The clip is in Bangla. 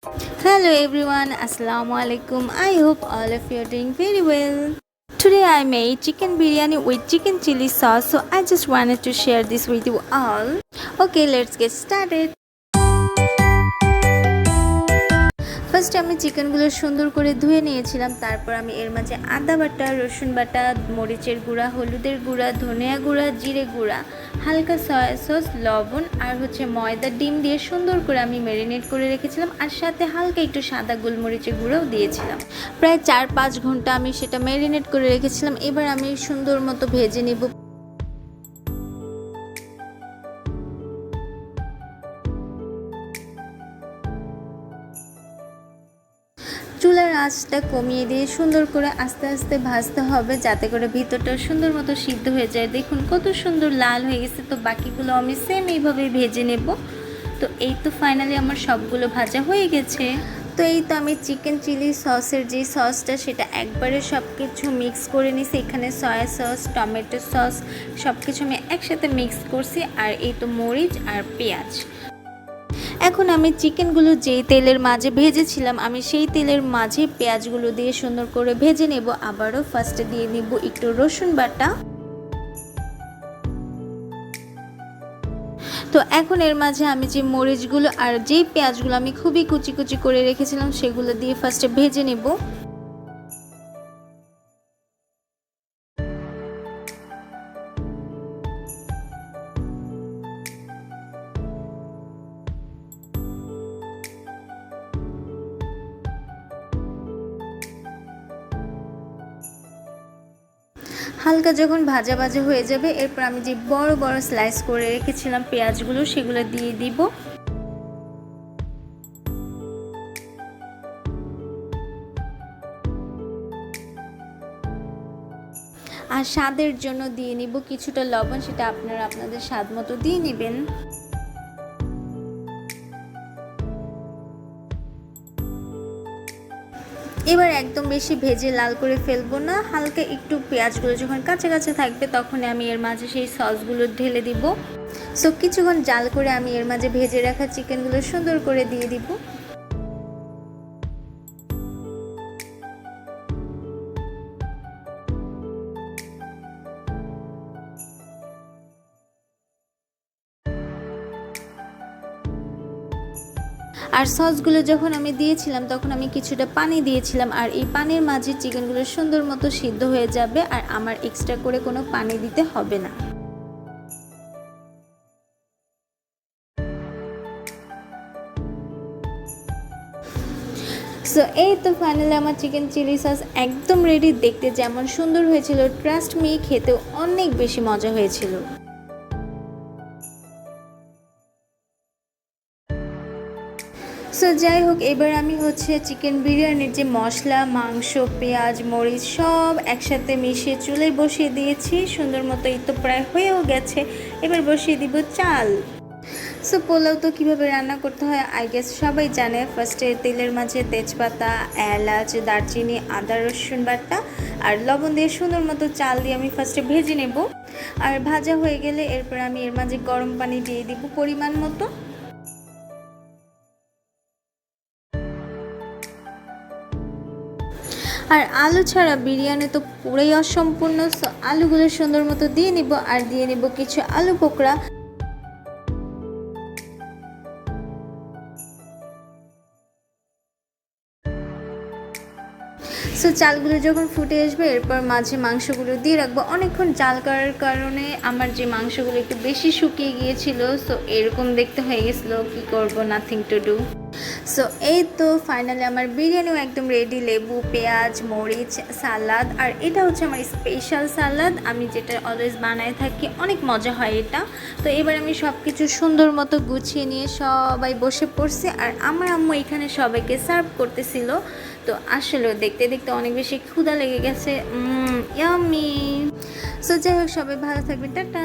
Hello everyone, Assalamu alaikum. I hope all of you are doing very well. Today I made chicken biryani with chicken chili sauce, so I just wanted to share this with you all. Okay, let's get started. First আমি চিকেনগুলো সুন্দর করে ধুয়ে নিয়েছিলাম। তারপর আমি এর মাঝে আদা বাটা, রসুন বাটা, মরিচের গুঁড়া, হলুদের গুঁড়া, ধনিয়া গুঁড়া, জিরে গুঁড়া, হালকা সয়া সস, লবণ আর ময়দা, ডিম দিয়ে সুন্দর করে আমি ম্যারিনেট করে রেখেছিলাম। আর সাথে হালকা একটু সাদা গোলমরিচের গুঁড়াও দিয়েছিলাম। প্রায় 4-5 ঘন্টা আমি সেটা ম্যারিনেট করে রেখেছিলাম। এবার আমি সুন্দর মতো ভেজে নেব। চুলার আঁচটা কমিয়ে দিয়ে সুন্দর করে আস্তে আস্তে ভাজতে হবে, যাতে করে ভিতরটা সুন্দর মতো সিদ্ধ হয়ে যায়। দেখুন কত সুন্দর লাল হয়ে গেছে। তো বাকিগুলো আমি সেম এইভাবে ভেজে নেব। তো এই তো ফাইনালি আমার সবগুলো ভাজা হয়ে গেছে। তো এই তো আমি চিকেন চিলি সসের যে সসটা সেটা একবারে সব কিছু মিক্স করে নিছি। এখানে সয়া সস, টমেটো সস সব কিছু আমি একসাথে মিক্স করছি। আর এই তো মরিচ আর পেঁয়াজ। এখন আমি চিকেনগুলো যেই তেলের মাঝে ভেজেছিলাম, আমি সেই তেলের মাঝে পেঁয়াজগুলো দিয়ে সুন্দর করে ভেজে নেব। আবারও ফার্স্টে দিয়ে নেব একটু রসুন বাটা। তো এখন এর মাঝে আমি যে মরিচগুলো আর যেই পেঁয়াজগুলো আমি খুবই কুচি কুচি করে রেখেছিলাম সেগুলো দিয়ে ফার্স্টে ভেজে নেব। হালকা যখন ভাজা ভাজা হয়ে যাবে, এরপর আমি যে বড় বড় স্লাইস করে রেখেছিলাম পেঁয়াজগুলো সেগুলো দিয়ে দিব। আর স্বাদের জন্য দিয়ে নিব কিছুটা লবণ, সেটা আপনারা আপনাদের স্বাদ মতো দিয়ে নেবেন। এবার একদম বেশি ভেজে লাল করে ফেলবো না, হালকা একটু পেঁয়াজগুলো যখন কাঁচা কাঁচা থাকবে তখন আমি এর মাঝে সেই সসগুলো ঢেলে দিব। সো কিছুক্ষণ জাল করে আমি এর মাঝে ভেজে রাখা চিকেনগুলো সুন্দর করে দিয়ে দিব। আর সসগুলো যখন আমি দিয়েছিলাম তখন আমি কিছুটা পানি দিয়েছিলাম। আর এই পানির মাঝে চিকেনগুলো সুন্দর মতো সিদ্ধ হয়ে যাবে, আর আমার এক্সট্রা করে কোনো পানি দিতে হবে না। সো এই তো ফাইনালি আমার চিকেন চিলি সস একদম রেডি। দেখতে যেমন সুন্দর হয়েছিল, ট্রাস্ট মি খেতেও অনেক বেশি মজা হয়েছিল। সো যাই হোক, এবার আমি চিকেন বিরিয়ানির যে মশলা, মাংস, পেঁয়াজ, মরিচ সব একসাথে মিশিয়ে চুলায় বসিয়ে দিয়েছি সুন্দর মতো। এই তো প্রায় হয়েও গেছে। এবার বসিয়ে দিব চাল। সো পোলাও তো কীভাবে রান্না করতে হয় আই গেস সবাই জানে। ফার্স্টে তেলের মাঝে তেজপাতা, এলাচ, দারচিনি, আদা, রসুন বাটা আর লবণ দিয়ে সুন্দর মতো চাল দিয়ে আমি ফার্স্টে ভেজে নেব। আর ভাজা হয়ে গেলে এরপর আমি এর মাঝে গরম পানি দিয়ে দিব পরিমাণ মতো। আর আলু ছাড়া বিরিয়ানি তো পুরোই অসম্পূর্ণ। সো আলুগুলো সুন্দর মতো দিয়ে নিব, আর দিয়ে নিব কিছু আলু বোখরা। সো চালগুলো যখন ফুটে আসবে এরপর মাঝে মাংসগুলো দিয়ে রাখবো। অনেকক্ষণ জাল করার কারণে আমার যে মাংসগুলো একটু বেশি শুকিয়ে গিয়েছিল, সো এরকম দেখতে হয়ে গেছিলো। কি করব, নাথিং টু ডু। সো এই তো ফাইনালি আমার বিরিয়ানিও একদম রেডি। লেবু, পেঁয়াজ, মরিচ, সালাদ, আর এটা আমার স্পেশাল সালাদ, আমি যেটা অলওয়েজ বানায় থাকি। অনেক মজা হয় এটা। তো এবার আমি সব কিছু সুন্দর মতো গুছিয়ে নিয়ে সবাই বসে পড়ছি। আর আমার আম্মু এখানে সবাইকে সার্ভ করতেছিল। তো আসলে দেখতে দেখতে অনেক বেশি ক্ষুধা লেগে গেছে। ইয়াম্মি। সো যাই হোক, সবাই ভালো থাকবেন, টাটা।